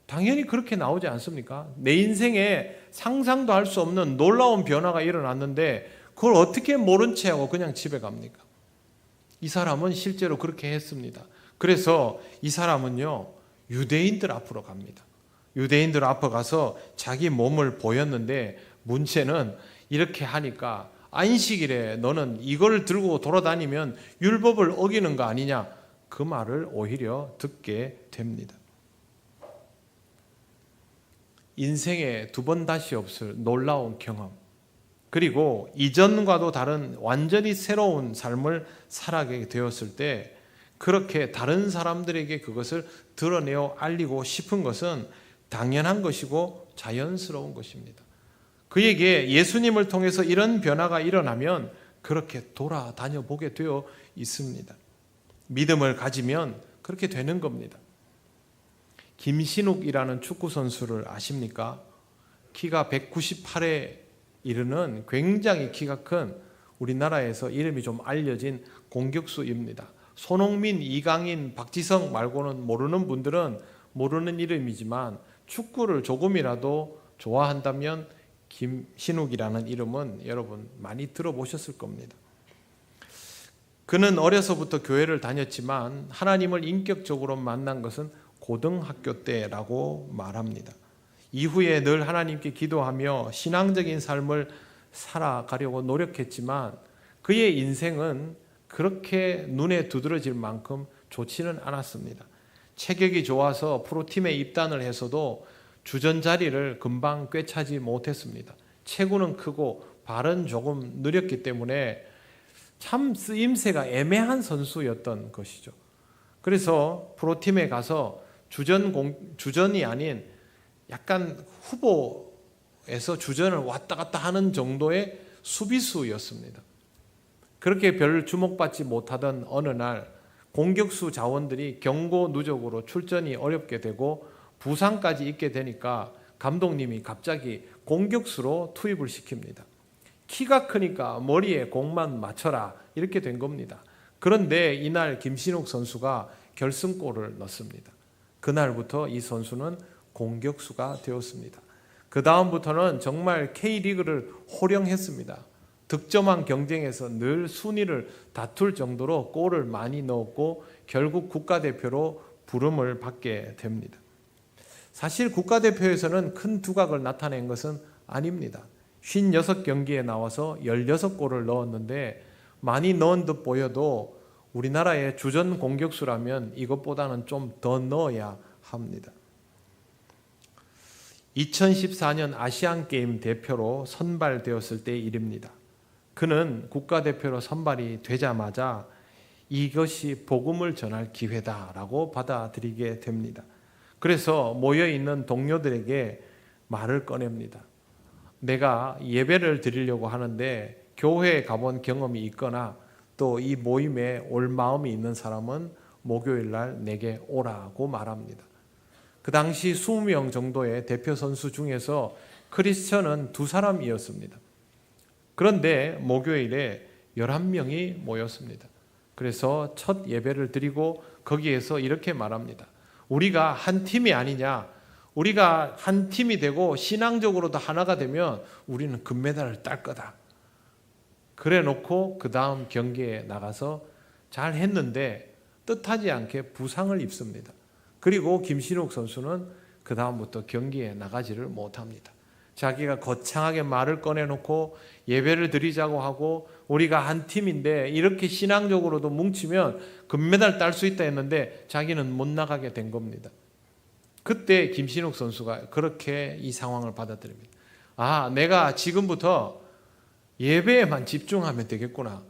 당연히 그렇게 나오지 않습니까? 내 인생에 상상도 할 수 없는 놀라운 변화가 일어났는데 그걸 어떻게 모른 채 하고 그냥 집에 갑니까? 이 사람은 실제로 그렇게 했습니다. 그래서 이 사람은요, 유대인들 앞으로 갑니다. 유대인들 앞에 가서 자기 몸을 보였는데 문제는 이렇게 하니까 안식일에 너는 이걸 들고 돌아다니면 율법을 어기는 거 아니냐, 그 말을 오히려 듣게 됩니다. 인생에 두 번 다시 없을 놀라운 경험, 그리고 이전과도 다른 완전히 새로운 삶을 살아가게 되었을 때 그렇게 다른 사람들에게 그것을 드러내어 알리고 싶은 것은 당연한 것이고 자연스러운 것입니다. 그에게 예수님을 통해서 이런 변화가 일어나면 그렇게 돌아다녀 보게 되어 있습니다. 믿음을 가지면 그렇게 되는 겁니다. 김신욱이라는 축구 선수를 아십니까? 키가 198에 이르는 굉장히 키가 큰 우리나라에서 이름이 좀 알려진 공격수입니다. 손흥민, 이강인, 박지성 말고는 모르는 분들은 모르는 이름이지만 축구를 조금이라도 좋아한다면 김신욱이라는 이름은 여러분 많이 들어보셨을 겁니다. 그는 어려서부터 교회를 다녔지만 하나님을 인격적으로 만난 것은 고등학교 때라고 말합니다. 이후에 늘 하나님께 기도하며 신앙적인 삶을 살아가려고 노력했지만 그의 인생은 그렇게 눈에 두드러질 만큼 좋지는 않았습니다. 체격이 좋아서 프로팀에 입단을 해서도 주전 자리를 금방 꿰차지 못했습니다. 체구는 크고 발은 조금 느렸기 때문에 참 쓰임새가 애매한 선수였던 것이죠. 그래서 프로팀에 가서 주전이 아닌 약간 후보에서 주전을 왔다 갔다 하는 정도의 수비수였습니다. 그렇게 별 주목받지 못하던 어느 날 공격수 자원들이 경고 누적으로 출전이 어렵게 되고 부상까지 있게 되니까 감독님이 갑자기 공격수로 투입을 시킵니다. 키가 크니까 머리에 공만 맞춰라 이렇게 된 겁니다. 그런데 이날 김신욱 선수가 결승골을 넣습니다. 그날부터 이 선수는 공격수가 되었습니다. 그 다음부터는 정말 K리그를 호령했습니다. 득점왕 경쟁에서 늘 순위를 다툴 정도로 골을 많이 넣었고 결국 국가대표로 부름을 받게 됩니다. 사실 국가대표에서는 큰 두각을 나타낸 것은 아닙니다. 56경기에 나와서 16골을 넣었는데 많이 넣은 듯 보여도 우리나라의 주전 공격수라면 이것보다는 좀 더 넣어야 합니다. 2014년 아시안게임 대표로 선발되었을 때의 일입니다. 그는 국가대표로 선발이 되자마자 이것이 복음을 전할 기회다라고 받아들이게 됩니다. 그래서 모여있는 동료들에게 말을 꺼냅니다. 내가 예배를 드리려고 하는데 교회에 가본 경험이 있거나 또 이 모임에 올 마음이 있는 사람은 목요일 날 내게 오라고 말합니다. 그 당시 20명 정도의 대표 선수 중에서 크리스천은 2사람이었습니다. 그런데 목요일에 11명이 모였습니다. 그래서 첫 예배를 드리고 거기에서 이렇게 말합니다. 우리가 한 팀이 아니냐? 우리가 한 팀이 되고 신앙적으로도 하나가 되면 우리는 금메달을 딸 거다. 그래 놓고 그 다음 경기에 나가서 잘 했는데 뜻하지 않게 부상을 입습니다. 그리고 김신욱 선수는 그 다음부터 경기에 나가지를 못합니다. 자기가 거창하게 말을 꺼내놓고 예배를 드리자고 하고 우리가 한 팀인데 이렇게 신앙적으로도 뭉치면 금메달 딸 수 있다 했는데 자기는 못 나가게 된 겁니다. 그때 김신욱 선수가 그렇게 이 상황을 받아들입니다. 아, 내가 지금부터 예배에만 집중하면 되겠구나.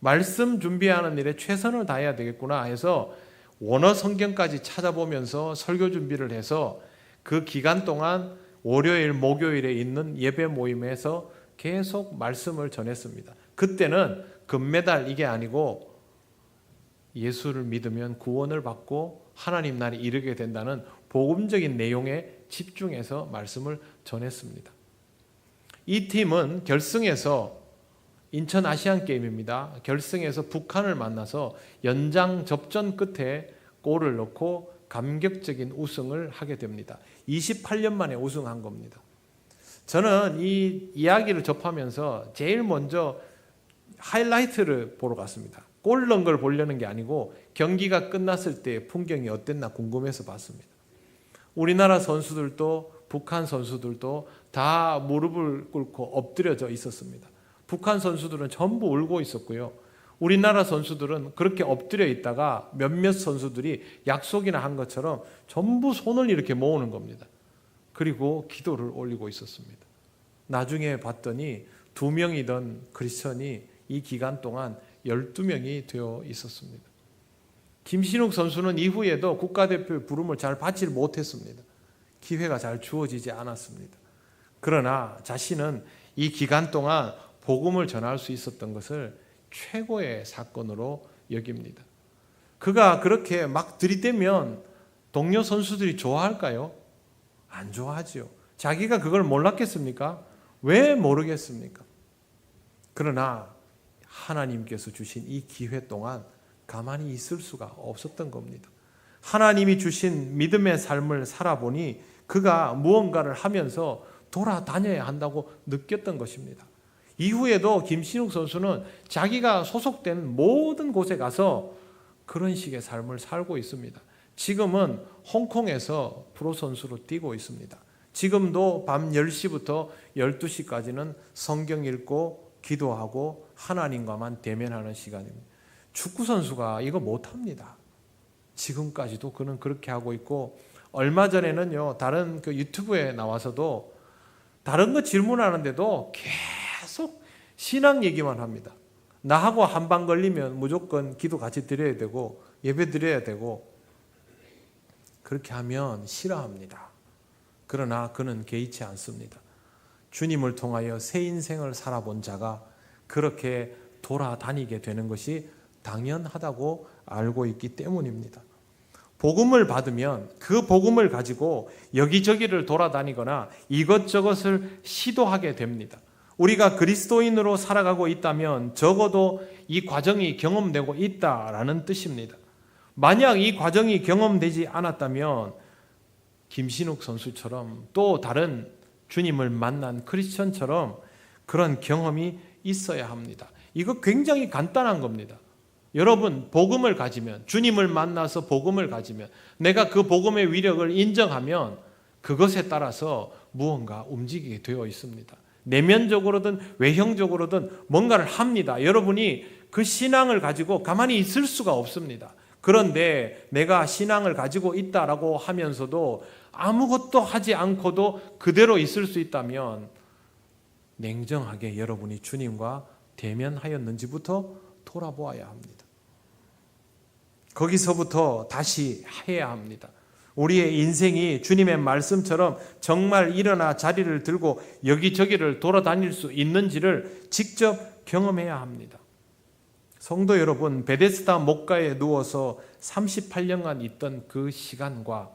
말씀 준비하는 일에 최선을 다해야 되겠구나 해서 원어 성경까지 찾아보면서 설교 준비를 해서 그 기간 동안 월요일, 목요일에 있는 예배 모임에서 계속 말씀을 전했습니다. 그때는 금메달 이게 아니고 예수를 믿으면 구원을 받고 하나님 나라에 이르게 된다는 복음적인 내용에 집중해서 말씀을 전했습니다. 이 팀은 결승에서 인천 아시안게임입니다. 결승에서 북한을 만나서 연장 접전 끝에 골을 넣고 감격적인 우승을 하게 됩니다. 28년 만에 우승한 겁니다. 저는 이 이야기를 접하면서 제일 먼저 하이라이트를 보러 갔습니다. 골 넣은 걸 보려는 게 아니고 경기가 끝났을 때 풍경이 어땠나 궁금해서 봤습니다. 우리나라 선수들도 북한 선수들도 다 무릎을 꿇고 엎드려져 있었습니다. 북한 선수들은 전부 울고 있었고요. 우리나라 선수들은 그렇게 엎드려 있다가 몇몇 선수들이 약속이나 한 것처럼 전부 손을 이렇게 모으는 겁니다. 그리고 기도를 올리고 있었습니다. 나중에 봤더니 2명이던 크리스천이 이 기간 동안 12명이 되어 있었습니다. 김신욱 선수는 이후에도 국가대표 부름을 잘 받지 못했습니다. 기회가 잘 주어지지 않았습니다. 그러나 자신은 이 기간 동안 복음을 전할 수 있었던 것을 최고의 사건으로 여깁니다. 그가 그렇게 막 들이대면 동료 선수들이 좋아할까요? 안 좋아하지요. 자기가 그걸 몰랐겠습니까? 왜 모르겠습니까? 그러나 하나님께서 주신 이 기회 동안 가만히 있을 수가 없었던 겁니다. 하나님이 주신 믿음의 삶을 살아보니 그가 무언가를 하면서 돌아다녀야 한다고 느꼈던 것입니다. 이후에도 김신욱 선수는 자기가 소속된 모든 곳에 가서 그런 식의 삶을 살고 있습니다. 지금은 홍콩에서 프로 선수로 뛰고 있습니다. 지금도 밤 10시부터 12시까지는 성경 읽고 기도하고 하나님과만 대면하는 시간입니다. 축구 선수가 이거 못합니다. 지금까지도 그는 그렇게 하고 있고, 얼마 전에는요 다른 그 유튜브에 나와서도 다른 거 질문하는데도 계속 신앙 얘기만 합니다. 나하고 한 방 걸리면 무조건 기도 같이 드려야 되고 예배 드려야 되고, 그렇게 하면 싫어합니다. 그러나 그는 개의치 않습니다. 주님을 통하여 새 인생을 살아본 자가 그렇게 돌아다니게 되는 것이 당연하다고 알고 있기 때문입니다. 복음을 받으면 그 복음을 가지고 여기저기를 돌아다니거나 이것저것을 시도하게 됩니다. 우리가 그리스도인으로 살아가고 있다면 적어도 이 과정이 경험되고 있다라는 뜻입니다. 만약 이 과정이 경험되지 않았다면 김신욱 선수처럼 또 다른 주님을 만난 크리스천처럼 그런 경험이 있어야 합니다. 이거 굉장히 간단한 겁니다. 여러분, 복음을 가지면, 주님을 만나서 복음을 가지면, 내가 그 복음의 위력을 인정하면 그것에 따라서 무언가 움직이게 되어 있습니다. 내면적으로든 외형적으로든 뭔가를 합니다. 여러분이 그 신앙을 가지고 가만히 있을 수가 없습니다. 그런데 내가 신앙을 가지고 있다라고 하면서도 아무것도 하지 않고도 그대로 있을 수 있다면 냉정하게 여러분이 주님과 대면하였는지부터 돌아보아야 합니다. 거기서부터 다시 해야 합니다. 우리의 인생이 주님의 말씀처럼 정말 일어나 자리를 들고 여기저기를 돌아다닐 수 있는지를 직접 경험해야 합니다. 성도 여러분, 베데스다 목가에 누워서 38년간 있던 그 시간과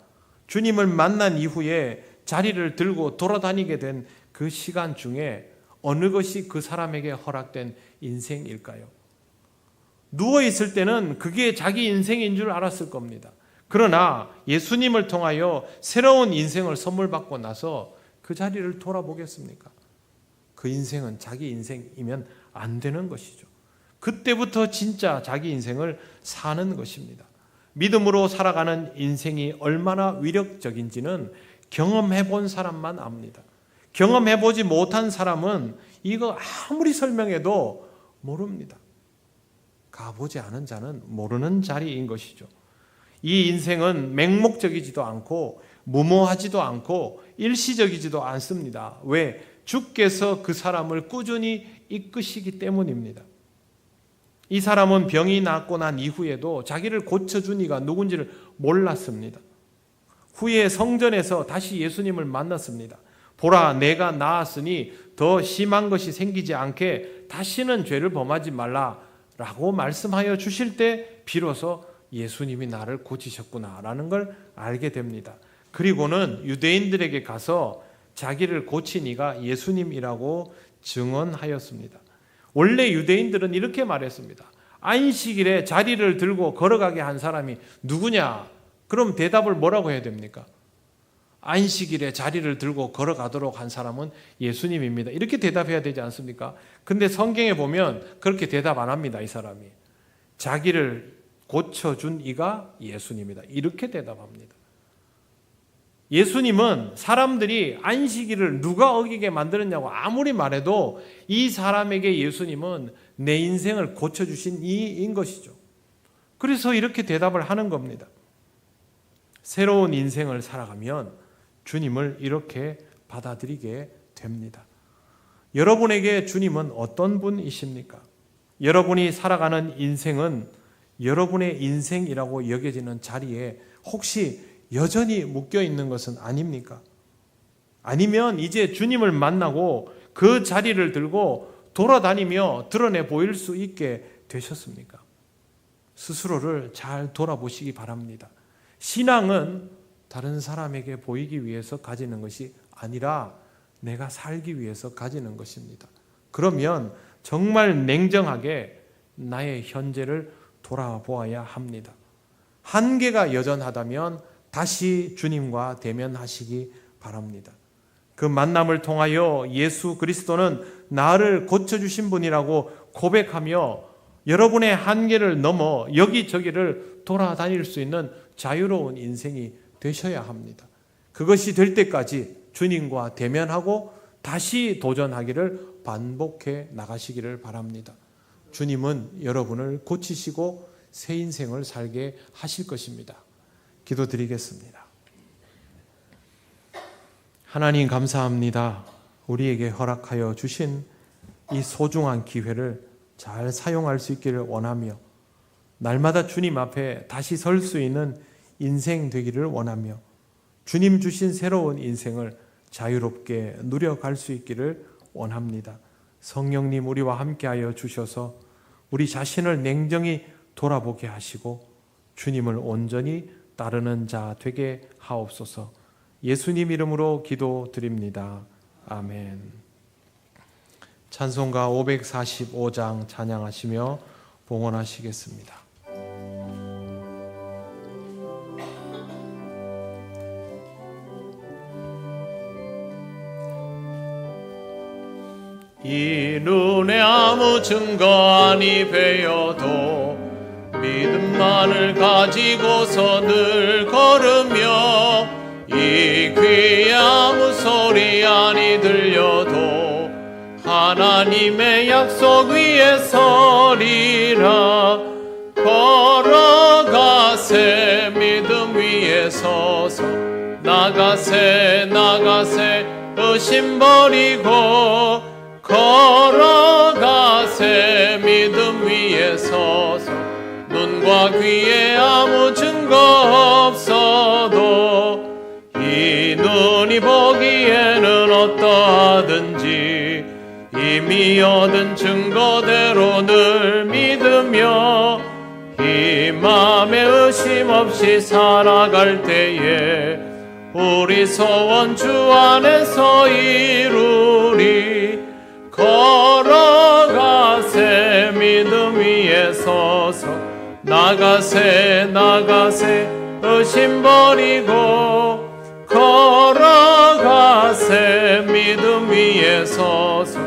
주님을 만난 이후에 자리를 들고 돌아다니게 된 그 시간 중에 어느 것이 그 사람에게 허락된 인생일까요? 누워있을 때는 그게 자기 인생인 줄 알았을 겁니다. 그러나 예수님을 통하여 새로운 인생을 선물 받고 나서 그 자리를 돌아보겠습니까? 그 인생은 자기 인생이면 안 되는 것이죠. 그때부터 진짜 자기 인생을 사는 것입니다. 믿음으로 살아가는 인생이 얼마나 위력적인지는 경험해 본 사람만 압니다. 경험해 보지 못한 사람은 이거 아무리 설명해도 모릅니다. 가보지 않은 자는 모르는 자리인 것이죠. 이 인생은 맹목적이지도 않고 무모하지도 않고 일시적이지도 않습니다. 왜? 주께서 그 사람을 꾸준히 이끄시기 때문입니다. 이 사람은 병이 낫고 난 이후에도 자기를 고쳐준 이가 누군지를 몰랐습니다. 후에 성전에서 다시 예수님을 만났습니다. 보라, 내가 나았으니 더 심한 것이 생기지 않게 다시는 죄를 범하지 말라라고 말씀하여 주실 때 비로소 예수님이 나를 고치셨구나라는 걸 알게 됩니다. 그리고는 유대인들에게 가서 자기를 고친 이가 예수님이라고 증언하였습니다. 원래 유대인들은 이렇게 말했습니다. 안식일에 자리를 들고 걸어가게 한 사람이 누구냐? 그럼 대답을 뭐라고 해야 됩니까? 안식일에 자리를 들고 걸어가도록 한 사람은 예수님입니다. 이렇게 대답해야 되지 않습니까? 근데 성경에 보면 그렇게 대답 안 합니다. 이 사람이. 자기를 고쳐준 이가 예수님이다. 이렇게 대답합니다. 예수님은 사람들이 안식일을 누가 어기게 만들었냐고 아무리 말해도 이 사람에게 예수님은 내 인생을 고쳐주신 이인 것이죠. 그래서 이렇게 대답을 하는 겁니다. 새로운 인생을 살아가면 주님을 이렇게 받아들이게 됩니다. 여러분에게 주님은 어떤 분이십니까? 여러분이 살아가는 인생은 여러분의 인생이라고 여겨지는 자리에 혹시 여전히 묶여 있는 것은 아닙니까? 아니면 이제 주님을 만나고 그 자리를 들고 돌아다니며 드러내 보일 수 있게 되셨습니까? 스스로를 잘 돌아보시기 바랍니다. 신앙은 다른 사람에게 보이기 위해서 가지는 것이 아니라 내가 살기 위해서 가지는 것입니다. 그러면 정말 냉정하게 나의 현재를 돌아보아야 합니다. 한계가 여전하다면 다시 주님과 대면하시기 바랍니다. 그 만남을 통하여 예수 그리스도는 나를 고쳐주신 분이라고 고백하며 여러분의 한계를 넘어 여기저기를 돌아다닐 수 있는 자유로운 인생이 되셔야 합니다. 그것이 될 때까지 주님과 대면하고 다시 도전하기를 반복해 나가시기를 바랍니다. 주님은 여러분을 고치시고 새 인생을 살게 하실 것입니다. 기도드리겠습니다. 하나님 감사합니다. 우리에게 허락하여 주신 이 소중한 기회를 잘 사용할 수 있기를 원하며 날마다 주님 앞에 다시 설 수 있는 인생 되기를 원하며 주님 주신 새로운 인생을 자유롭게 누려갈 수 있기를 원합니다. 성령님 우리와 함께하여 주셔서 우리 자신을 냉정히 돌아보게 하시고 주님을 온전히 따르는 자 되게 하옵소서. 예수님 이름으로 기도드립니다. 아멘. 찬송가 545장 찬양하시며 봉헌하시겠습니다. 이 눈에 아무 증거 아니 배어도 믿음만을 가지고서 늘 걸으며 이 귀에 아무 소리 아니 들려도 하나님의 약속 위에 서리라. 걸어가세 믿음 위에 서서 나가세 의심 버리고 걸어가세 믿음 위에 서서 눈과 귀에 아무 증거 없어도 이 눈이 보기에는 어떠하든지 이미 얻은 증거대로 늘 믿으며 이 맘에 의심 없이 살아갈 때에 우리 소원 주 안에서 이루리. 걸어가세 믿음 위에 서서 나가세 의심 버리고 걸어가세 믿음 위에 서서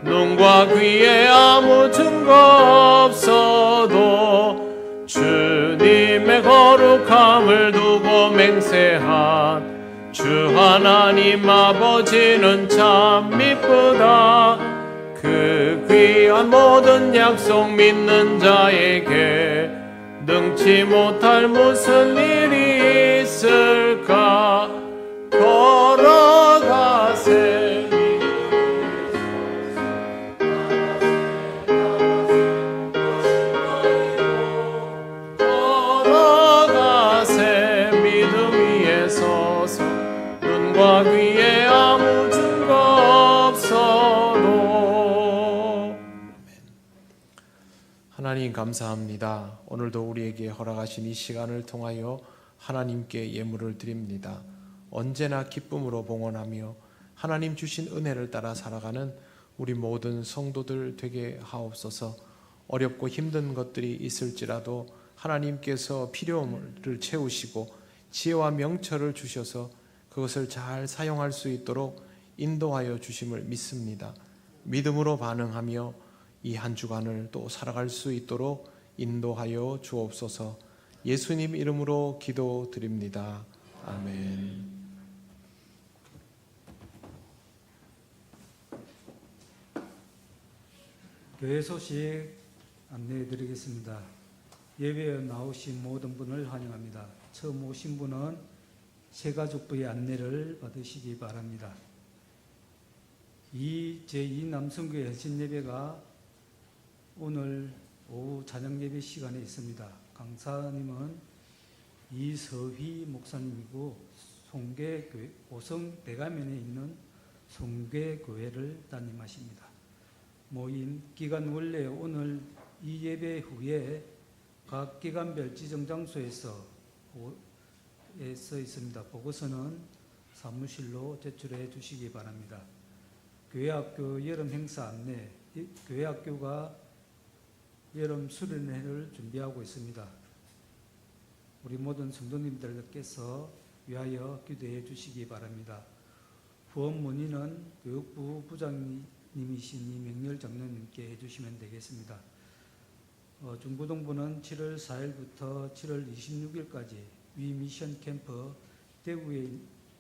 눈과 귀에 아무 증거 없어도 주님의 거룩함을 두고 맹세한 주 하나님 아버지는 참 미쁘다. 그 귀한 모든 약속 믿는 자에게 능치 못할 무슨 일이 있을까. 걸어가세 걸어가세 믿음 위에 서서 눈과 귀에 아무 증거 없어도. 하나님 감사합니다. 오늘도 우리에게 허락하신 이 시간을 통하여 하나님께 예물을 드립니다. 언제나 기쁨으로 봉헌하며 하나님 주신 은혜를 따라 살아가는 우리 모든 성도들 되게 하옵소서. 어렵고 힘든 것들이 있을지라도 하나님께서 필요를 채우시고 지혜와 명철을 주셔서 그것을 잘 사용할 수 있도록 인도하여 주심을 믿습니다. 믿음으로 반응하며 이 한 주간을 또 살아갈 수 있도록 인도하여 주옵소서. 예수님 이름으로 기도드립니다. 아멘. 교회 소식 안내해 드리겠습니다. 예배에 나오신 모든 분을 환영합니다. 처음 오신 분은 새가족부의 안내를 받으시기 바랍니다. 이 제2 남성교회 헌신 예배가 오늘 오후 찬양 예배 시간에 있습니다. 강사님은 이서휘 목사님이고 송계교회 고성 대가면에 있는 송계교회를 담임하십니다. 모임 기간 원래 오늘 이 예배 후에 각 기간별 지정 장소에서 써 있습니다. 보고서는 사무실로 제출해 주시기 바랍니다. 교회학교 여름 행사 안내, 교회학교가 여름 수련회를 준비하고 있습니다. 우리 모든 성도님들께서 위하여 기도해 주시기 바랍니다. 후원 문의는 교육부 부장님이신 이명렬 장로님께 해주시면 되겠습니다. 중고등부는 7월 4일부터 7월 26일까지 위 미션 캠프 대구에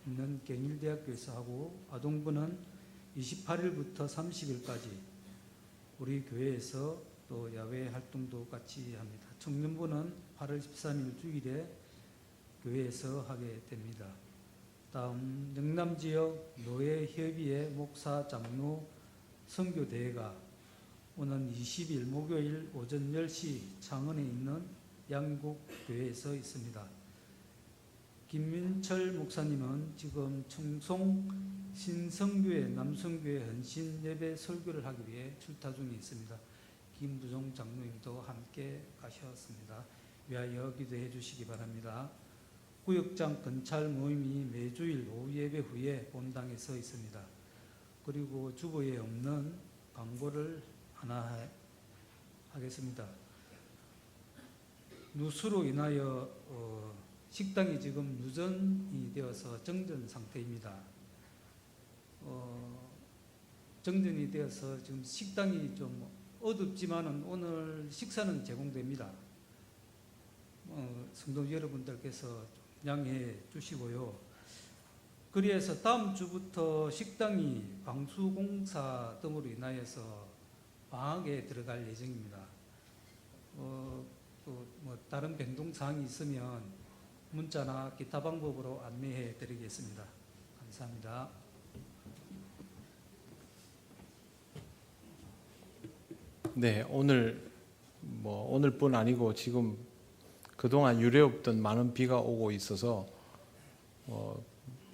있는 경일대학교에서 하고, 아동부는 28일부터 30일까지 우리 교회에서 또 야외 활동도 같이 합니다. 청년부는 8월 13일 주일에 교회에서 하게 됩니다. 다음 영남지역 노예협의회 목사 장로 선교대회가 오는 20일 목요일 오전 10시 창원에 있는 양국교회에서 있습니다. 김민철 목사님은 지금 청송 신성교회 남성교회 헌신 예배 설교를 하기 위해 출타 중에 있습니다. 김부종 장로님도 함께 가셨습니다. 위하여 기도해 주시기 바랍니다. 구역장 건찰 모임이 매주일 오후 예배 후에 본당에서 있습니다. 그리고 주보에 없는 광고를 하나 하겠습니다. 누수로 인하여 식당이 지금 누전이 되어서 정전 상태입니다. 정전이 되어서 지금 식당이 좀 어둡지만은 오늘 식사는 제공됩니다. 성도 여러분들께서 양해해 주시고요. 그래서 다음 주부터 식당이 방수공사 등으로 인하여서 방학에 들어갈 예정입니다. 또 뭐 다른 변동 사항이 있으면 문자나 기타 방법으로 안내해 드리겠습니다. 감사합니다. 네, 오늘뿐 아니고 지금 그동안 유례없던 많은 비가 오고 있어서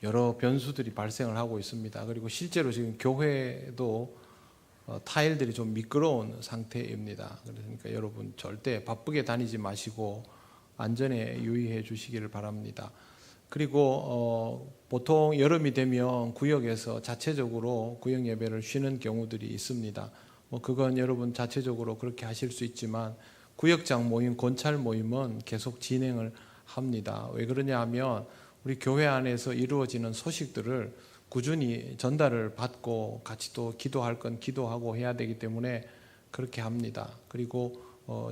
여러 변수들이 발생을 하고 있습니다. 그리고 실제로 지금 교회도 타일들이 좀 미끄러운 상태입니다. 그러니까 여러분 절대 바쁘게 다니지 마시고 안전에 유의해 주시기를 바랍니다. 그리고 보통 여름이 되면 구역에서 자체적으로 구역 예배를 쉬는 경우들이 있습니다. 그건 여러분 자체적으로 그렇게 하실 수 있지만 구역장 모임, 권찰 모임은 계속 진행을 합니다. 왜 그러냐 하면 우리 교회 안에서 이루어지는 소식들을 꾸준히 전달을 받고 같이 또 기도할 건 기도하고 해야 되기 때문에 그렇게 합니다. 그리고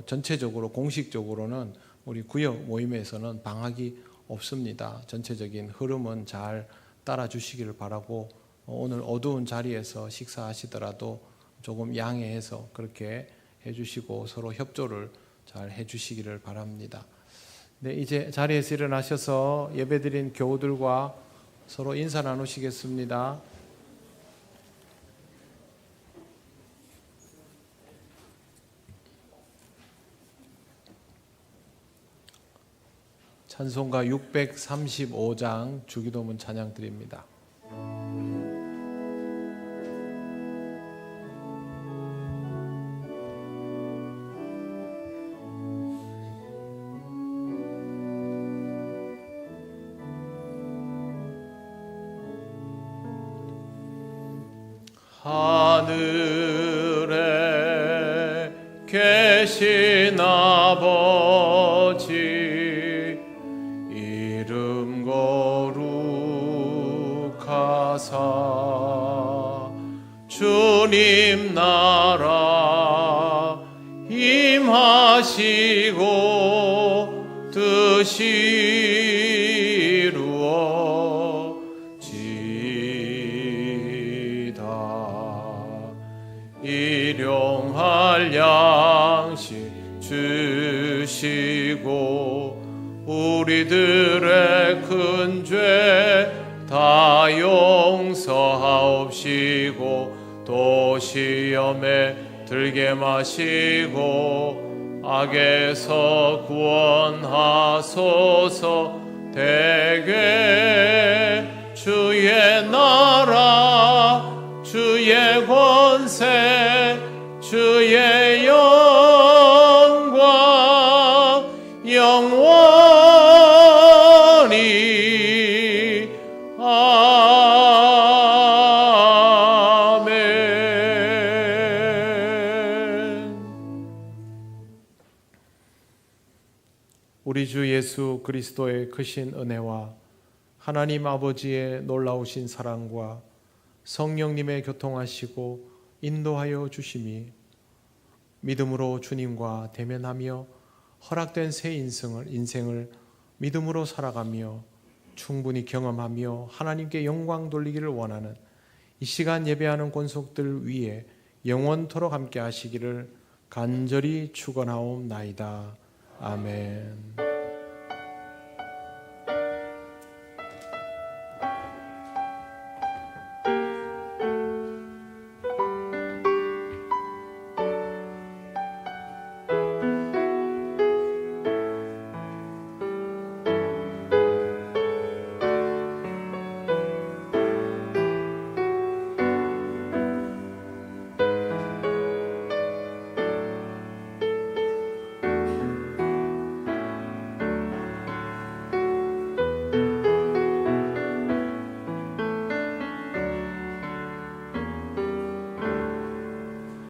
전체적으로 공식적으로는 우리 구역 모임에서는 방학이 없습니다. 전체적인 흐름은 잘 따라 주시기를 바라고 오늘 어두운 자리에서 식사하시더라도 조금 양해해서 그렇게 해주시고 서로 협조를 잘 해주시기를 바랍니다. 네, 이제 자리에서 일어나셔서 예배드린 교우들과 서로 인사 나누시겠습니다. 찬송가 635장 주기도문 찬양 드립니다. 하늘에 계신 아버지 이름 거룩하사 주님 나라 임하시고 뜻이 일용할 양식 주시고 우리들의 큰 죄 다 용서하옵시고 또 시험에 들게 마시고 악에서 구원하소서. 대개 주의 나라 주의 권세 주의 영광 영원히 아멘. 우리 주 예수 그리스도의 크신 은혜와 하나님 아버지의 놀라우신 사랑과 성령님의 교통하시고 인도하여 주심이 믿음으로 주님과 대면하며 허락된 새 인생을 믿음으로 살아가며 충분히 경험하며 하나님께 영광 돌리기를 원하는 이 시간 예배하는 권속들 위에 영원토록 함께 하시기를 간절히 축원하옵나이다. 아멘.